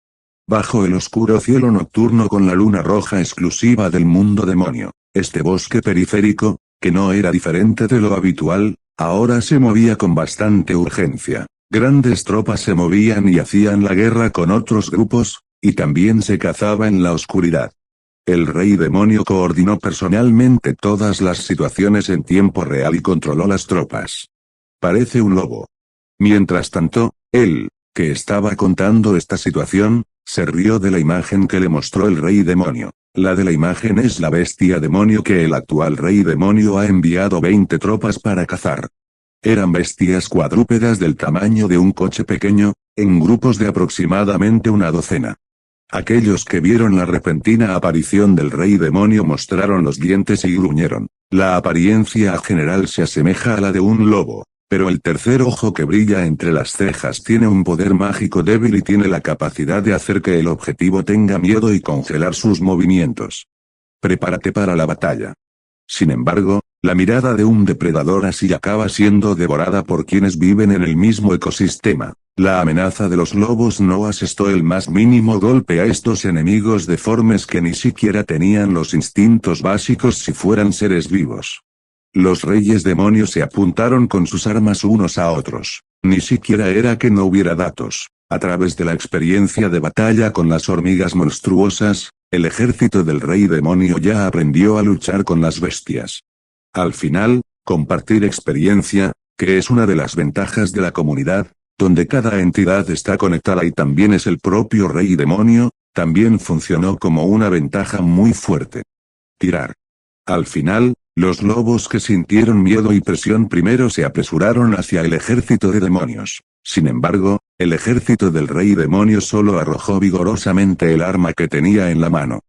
Bajo el oscuro cielo nocturno con la luna roja exclusiva del mundo demonio, este bosque periférico, que no era diferente de lo habitual, ahora se movía con bastante urgencia. Grandes tropas se movían y hacían la guerra con otros grupos, y también se cazaba en la oscuridad. El rey demonio coordinó personalmente todas las situaciones en tiempo real y controló las tropas. Parece un lobo. Mientras tanto, él, que estaba contando esta situación, se rió de la imagen que le mostró el rey demonio. La de la imagen es la bestia demonio que el actual rey demonio ha enviado 20 tropas para cazar. Eran bestias cuadrúpedas del tamaño de un coche pequeño, en grupos de aproximadamente una docena. Aquellos que vieron la repentina aparición del rey demonio mostraron los dientes y gruñeron. La apariencia general se asemeja a la de un lobo, pero el tercer ojo que brilla entre las cejas tiene un poder mágico débil y tiene la capacidad de hacer que el objetivo tenga miedo y congelar sus movimientos. Prepárate para la batalla. Sin embargo, la mirada de un depredador así acaba siendo devorada por quienes viven en el mismo ecosistema. La amenaza de los lobos no asestó el más mínimo golpe a estos enemigos deformes que ni siquiera tenían los instintos básicos si fueran seres vivos. Los reyes demonios se apuntaron con sus armas unos a otros. Ni siquiera era que no hubiera datos. A través de la experiencia de batalla con las hormigas monstruosas, el ejército del rey demonio ya aprendió a luchar con las bestias. Al final, compartir experiencia, que es una de las ventajas de la comunidad, donde cada entidad está conectada y también es el propio rey demonio, también funcionó como una ventaja muy fuerte. Tirar. Al final, los lobos que sintieron miedo y presión primero se apresuraron hacia el ejército de demonios. Sin embargo, el ejército del rey demonio solo arrojó vigorosamente el arma que tenía en la mano.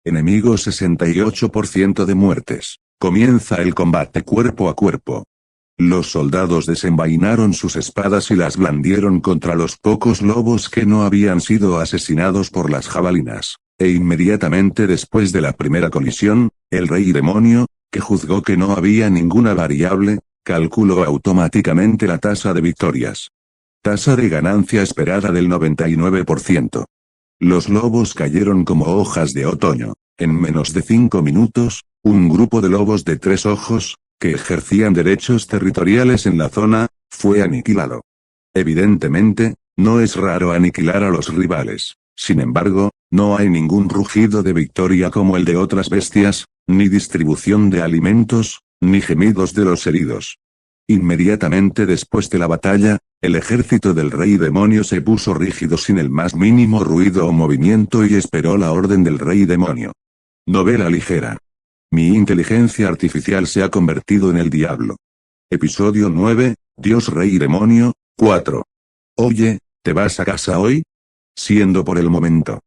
Enemigo 68% de muertes. Comienza el combate cuerpo a cuerpo. Los soldados desenvainaron sus espadas y las blandieron contra los pocos lobos que no habían sido asesinados por las jabalinas, e inmediatamente después de la primera colisión, el rey demonio, que juzgó que no había ninguna variable, calculó automáticamente la tasa de victorias. Tasa de ganancia esperada del 99%. Los lobos cayeron como hojas de otoño. En menos de 5 minutos, un grupo de lobos de 3 ojos, que ejercían derechos territoriales en la zona, fue aniquilado. Evidentemente, no es raro aniquilar a los rivales. Sin embargo, no hay ningún rugido de victoria como el de otras bestias, ni distribución de alimentos, ni gemidos de los heridos. Inmediatamente después de la batalla, el ejército del rey demonio se puso rígido sin el más mínimo ruido o movimiento y esperó la orden del rey demonio. Novela ligera. Mi inteligencia artificial se ha convertido en el diablo. Episodio 9, Dios Rey Demonio, 4. Oye, ¿te vas a casa hoy? Siendo por el momento.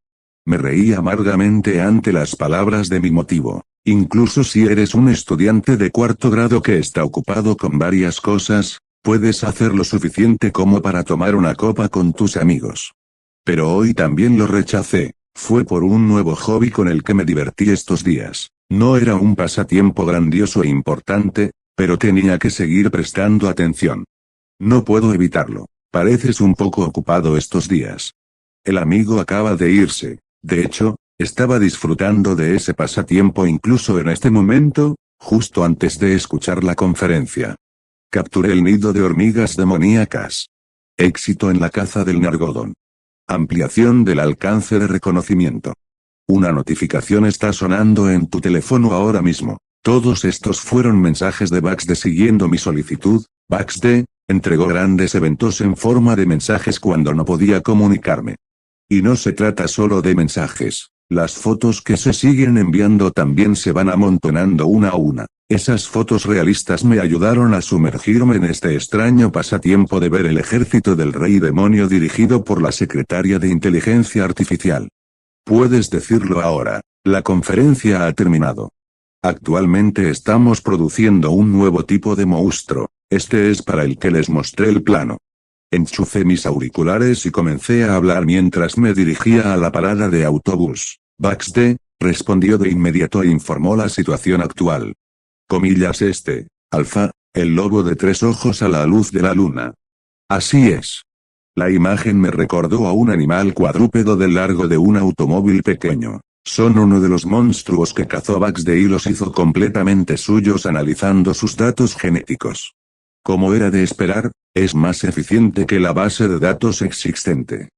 Me reí amargamente ante las palabras de mi motivo. Incluso si eres un estudiante de 4º grado que está ocupado con varias cosas, puedes hacer lo suficiente como para tomar una copa con tus amigos. Pero hoy también lo rechacé. Fue por un nuevo hobby con el que me divertí estos días. No era un pasatiempo grandioso e importante, pero tenía que seguir prestando atención. No puedo evitarlo. Pareces un poco ocupado estos días. El amigo acaba de irse. De hecho, estaba disfrutando de ese pasatiempo incluso en este momento, justo antes de escuchar la conferencia. Capturé el nido de hormigas demoníacas. Éxito en la caza del Nargodon. Ampliación del alcance de reconocimiento. Una notificación está sonando en tu teléfono ahora mismo. Todos estos fueron mensajes de Baxd siguiendo mi solicitud. Baxd entregó grandes eventos en forma de mensajes cuando no podía comunicarme. Y no se trata solo de mensajes. Las fotos que se siguen enviando también se van amontonando una a una. Esas fotos realistas me ayudaron a sumergirme en este extraño pasatiempo de ver el ejército del rey demonio dirigido por la secretaria de inteligencia artificial. Puedes decirlo ahora, la conferencia ha terminado. Actualmente estamos produciendo un nuevo tipo de monstruo, este es para el que les mostré el plano. Enchufé mis auriculares y comencé a hablar mientras me dirigía a la parada de autobús. Baxd respondió de inmediato e informó la situación actual. Comillas Alfa, el lobo de 3 ojos a la luz de la luna. Así es. La imagen me recordó a un animal cuadrúpedo del largo de un automóvil pequeño. Son uno de los monstruos que cazó Baxd y los hizo completamente suyos analizando sus datos genéticos. Como era de esperar, es más eficiente que la base de datos existente.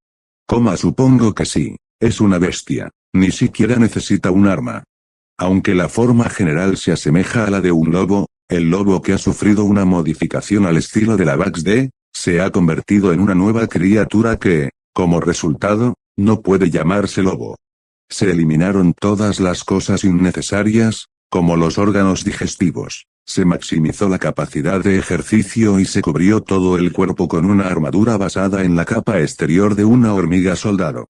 Supongo que sí, es una bestia, ni siquiera necesita un arma. Aunque la forma general se asemeja a la de un lobo, el lobo que ha sufrido una modificación al estilo de la Baxd, se ha convertido en una nueva criatura que, como resultado, no puede llamarse lobo. Se eliminaron todas las cosas innecesarias, como los órganos digestivos, se maximizó la capacidad de ejercicio y se cubrió todo el cuerpo con una armadura basada en la capa exterior de una hormiga soldado.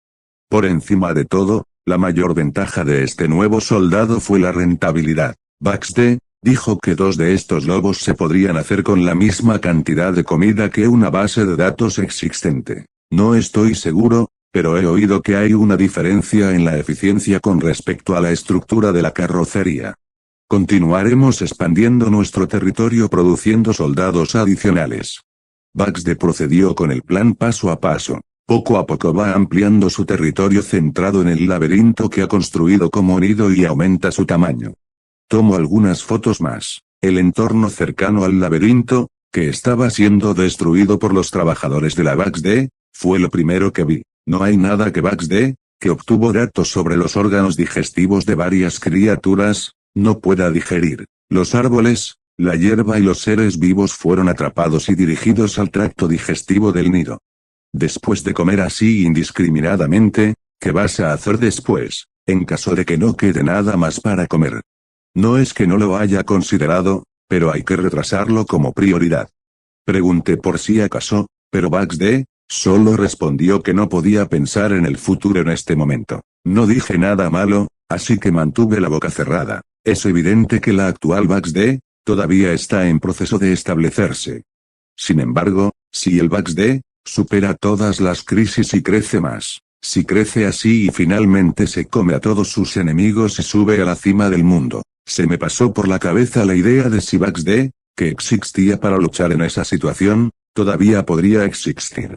Por encima de todo, la mayor ventaja de este nuevo soldado fue la rentabilidad. Baxd dijo que 2 de estos lobos se podrían hacer con la misma cantidad de comida que una base de datos existente. No estoy seguro, pero he oído que hay una diferencia en la eficiencia con respecto a la estructura de la carrocería. Continuaremos expandiendo nuestro territorio produciendo soldados adicionales. Baxd procedió con el plan paso a paso. Poco a poco va ampliando su territorio centrado en el laberinto que ha construido como nido y aumenta su tamaño. Tomo algunas fotos más. El entorno cercano al laberinto, que estaba siendo destruido por los trabajadores de la Baxd, fue lo primero que vi. No hay nada que Baxd, que obtuvo datos sobre los órganos digestivos de varias criaturas, no pueda digerir. Los árboles, la hierba y los seres vivos fueron atrapados y dirigidos al tracto digestivo del nido. Después de comer así indiscriminadamente, ¿qué vas a hacer después, en caso de que no quede nada más para comer? No es que no lo haya considerado, pero hay que retrasarlo como prioridad. Pregunté por si acaso, pero Baxd solo respondió que no podía pensar en el futuro en este momento. No dije nada malo, así que mantuve la boca cerrada. Es evidente que la actual Baxd todavía está en proceso de establecerse. Sin embargo, si el Bax-D supera todas las crisis y crece más, si crece así y finalmente se come a todos sus enemigos y sube a la cima del mundo, se me pasó por la cabeza la idea de si Bax-D, que existía para luchar en esa situación, todavía podría existir.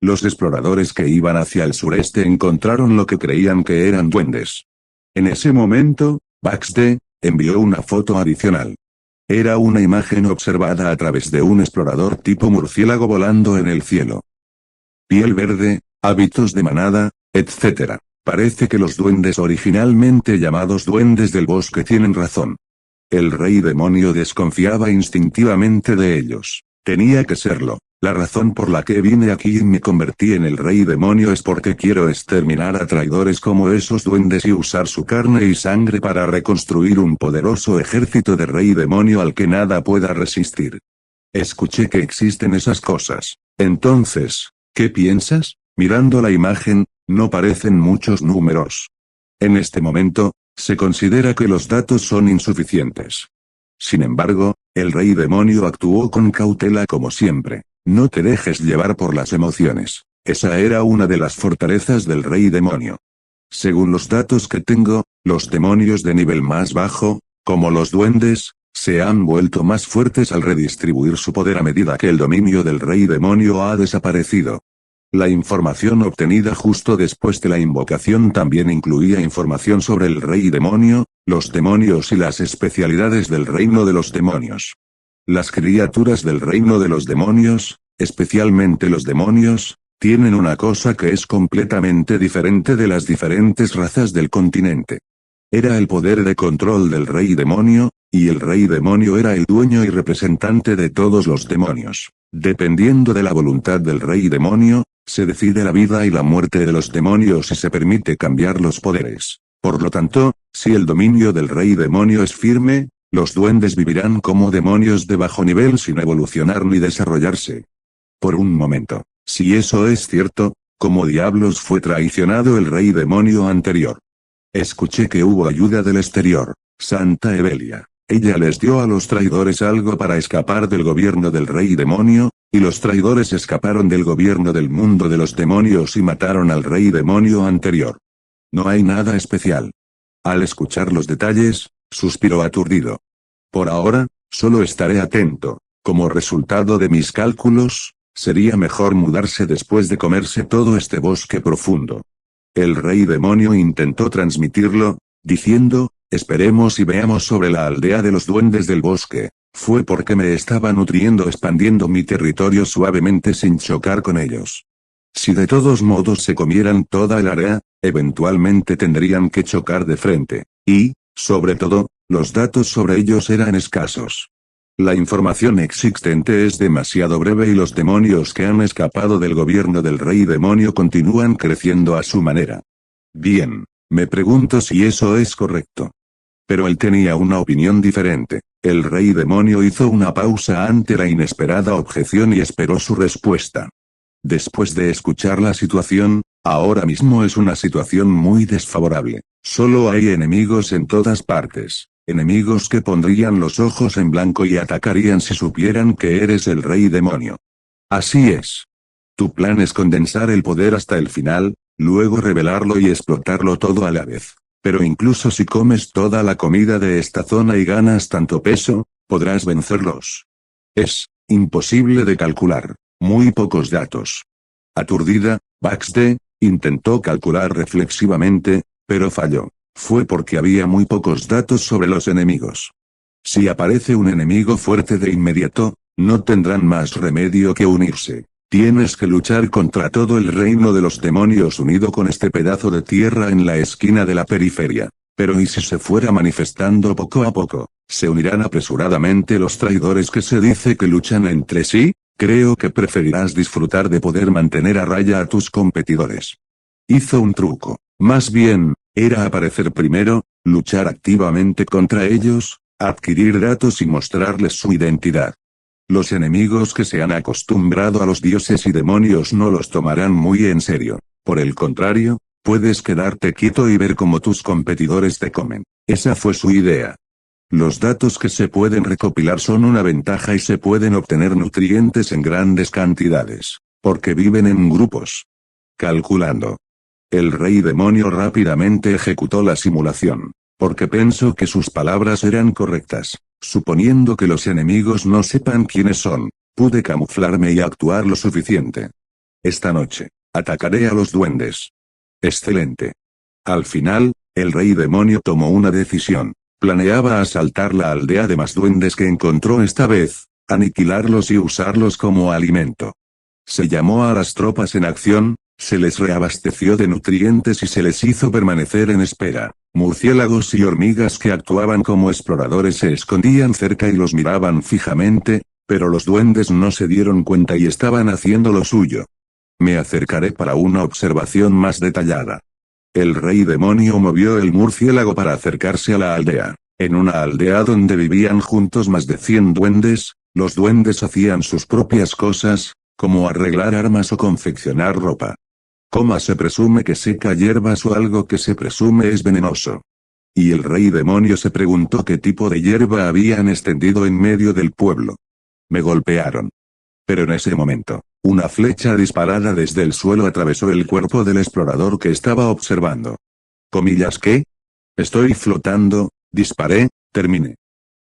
Los exploradores que iban hacia el sureste encontraron lo que creían que eran duendes. En ese momento, Bax-D envió una foto adicional. Era una imagen observada a través de un explorador tipo murciélago volando en el cielo. Piel verde, hábitos de manada, etc. Parece que los duendes originalmente llamados duendes del bosque tienen razón. El rey demonio desconfiaba instintivamente de ellos. Tenía que serlo. La razón por la que vine aquí y me convertí en el rey demonio es porque quiero exterminar a traidores como esos duendes y usar su carne y sangre para reconstruir un poderoso ejército de rey demonio al que nada pueda resistir. Escuché que existen esas cosas. Entonces, ¿qué piensas? Mirando la imagen, no parecen muchos números. En este momento, se considera que los datos son insuficientes. Sin embargo, el rey demonio actuó con cautela como siempre. No te dejes llevar por las emociones. Esa era una de las fortalezas del rey demonio. Según los datos que tengo, los demonios de nivel más bajo, como los duendes, se han vuelto más fuertes al redistribuir su poder a medida que el dominio del rey demonio ha desaparecido. La información obtenida justo después de la invocación también incluía información sobre el rey demonio, los demonios y las especialidades del reino de los demonios. Las criaturas del reino de los demonios, especialmente los demonios, tienen una cosa que es completamente diferente de las diferentes razas del continente. Era el poder de control del rey demonio, y el rey demonio era el dueño y representante de todos los demonios. Dependiendo de la voluntad del rey demonio, se decide la vida y la muerte de los demonios y se permite cambiar los poderes. Por lo tanto, si el dominio del rey demonio es firme, los duendes vivirán como demonios de bajo nivel sin evolucionar ni desarrollarse. Por un momento, si eso es cierto, ¿cómo diablos fue traicionado el rey demonio anterior? Escuché que hubo ayuda del exterior. Santa Evelia. Ella les dio a los traidores algo para escapar del gobierno del rey demonio, y los traidores escaparon del gobierno del mundo de los demonios y mataron al rey demonio anterior. No hay nada especial. Al escuchar los detalles, suspiró aturdido. Por ahora, solo estaré atento. Como resultado de mis cálculos, sería mejor mudarse después de comerse todo este bosque profundo. El rey demonio intentó transmitirlo, diciendo, esperemos y veamos sobre la aldea de los duendes del bosque. Fue porque me estaba nutriendo expandiendo mi territorio suavemente sin chocar con ellos. Si de todos modos se comieran toda el área, eventualmente tendrían que chocar de frente. Y, sobre todo, los datos sobre ellos eran escasos. La información existente es demasiado breve y los demonios que han escapado del gobierno del rey demonio continúan creciendo a su manera. Bien, me pregunto si eso es correcto. Pero él tenía una opinión diferente. El rey demonio hizo una pausa ante la inesperada objeción y esperó su respuesta. Después de escuchar la situación, ahora mismo es una situación muy desfavorable. Solo hay enemigos en todas partes. Enemigos que pondrían los ojos en blanco y atacarían si supieran que eres el rey demonio. Así es. Tu plan es condensar el poder hasta el final, luego revelarlo y explotarlo todo a la vez. Pero incluso si comes toda la comida de esta zona y ganas tanto peso, podrás vencerlos. Es imposible de calcular. Muy pocos datos. Aturdida, Bax-D intentó calcular reflexivamente, pero falló. Fue porque había muy pocos datos sobre los enemigos. Si aparece un enemigo fuerte de inmediato, no tendrán más remedio que unirse. Tienes que luchar contra todo el reino de los demonios unido con este pedazo de tierra en la esquina de la periferia. Pero ¿y si se fuera manifestando poco a poco? ¿Se unirán apresuradamente los traidores que se dice que luchan entre sí? Creo que preferirás disfrutar de poder mantener a raya a tus competidores. Hizo un truco. Más bien, era aparecer primero, luchar activamente contra ellos, adquirir datos y mostrarles su identidad. Los enemigos que se han acostumbrado a los dioses y demonios no los tomarán muy en serio. Por el contrario, puedes quedarte quieto y ver cómo tus competidores te comen. Esa fue su idea. Los datos que se pueden recopilar son una ventaja y se pueden obtener nutrientes en grandes cantidades, porque viven en grupos. Calculando. El rey demonio rápidamente ejecutó la simulación, porque pensó que sus palabras eran correctas. Suponiendo que los enemigos no sepan quiénes son, pude camuflarme y actuar lo suficiente. Esta noche, atacaré a los duendes. Excelente. Al final, el rey demonio tomó una decisión. Planeaba asaltar la aldea de más duendes que encontró esta vez, aniquilarlos y usarlos como alimento. Se llamó a las tropas en acción, se les reabasteció de nutrientes y se les hizo permanecer en espera. Murciélagos y hormigas que actuaban como exploradores se escondían cerca y los miraban fijamente, pero los duendes no se dieron cuenta y estaban haciendo lo suyo. Me acercaré para una observación más detallada. El rey demonio movió el murciélago para acercarse a la aldea. En una aldea donde vivían juntos más de 100 duendes, los duendes hacían sus propias cosas, como arreglar armas o confeccionar ropa. Coma se presume que seca hierbas o algo que se presume es venenoso. Y el rey demonio se preguntó qué tipo de hierba habían extendido en medio del pueblo. Me golpearon. Pero en ese momento, una flecha disparada desde el suelo atravesó el cuerpo del explorador que estaba observando. ¿Comillas qué? Estoy flotando, disparé, terminé.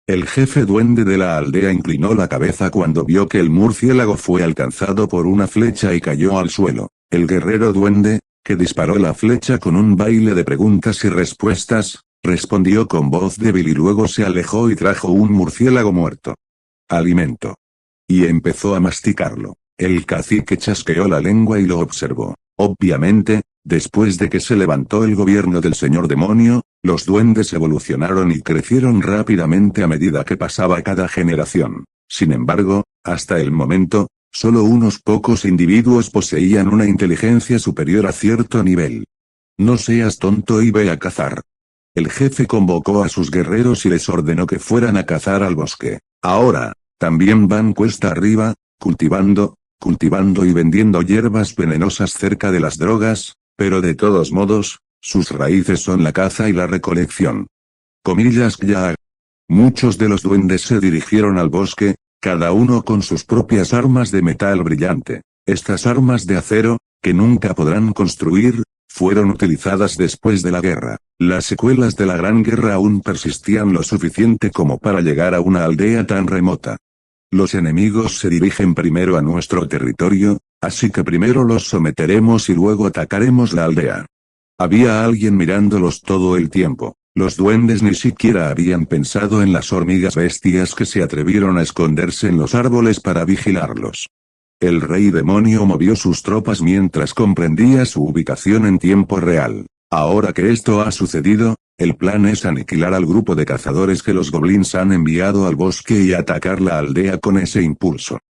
El jefe duende de la aldea inclinó la cabeza cuando vio que el murciélago fue alcanzado por una flecha y cayó al suelo. El guerrero duende, que disparó la flecha con un baile de preguntas y respuestas, respondió con voz débil y luego se alejó y trajo un murciélago muerto. Alimento. Y empezó a masticarlo. El cacique chasqueó la lengua y lo observó. Obviamente, después de que se levantó el gobierno del señor demonio, los duendes evolucionaron y crecieron rápidamente a medida que pasaba cada generación. Sin embargo, hasta el momento, solo unos pocos individuos poseían una inteligencia superior a cierto nivel. No seas tonto y ve a cazar. El jefe convocó a sus guerreros y les ordenó que fueran a cazar al bosque. Ahora, también van cuesta arriba, cultivando y vendiendo hierbas venenosas cerca de las drogas, pero de todos modos, sus raíces son la caza y la recolección. Comillas ya. Muchos de los duendes se dirigieron al bosque, cada uno con sus propias armas de metal brillante. Estas armas de acero, que nunca podrán construir, fueron utilizadas después de la guerra. Las secuelas de la Gran Guerra aún persistían lo suficiente como para llegar a una aldea tan remota. Los enemigos se dirigen primero a nuestro territorio, así que primero los someteremos y luego atacaremos la aldea. Había alguien mirándolos todo el tiempo. Los duendes ni siquiera habían pensado en las hormigas bestias que se atrevieron a esconderse en los árboles para vigilarlos. El rey demonio movió sus tropas mientras comprendía su ubicación en tiempo real. Ahora que esto ha sucedido, el plan es aniquilar al grupo de cazadores que los goblins han enviado al bosque y atacar la aldea con ese impulso.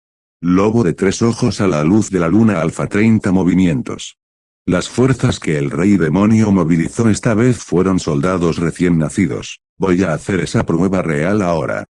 Lobo de 3 ojos a la luz de la luna alfa 30 movimientos. Las fuerzas que el rey demonio movilizó esta vez fueron soldados recién nacidos. Voy a hacer esa prueba real ahora.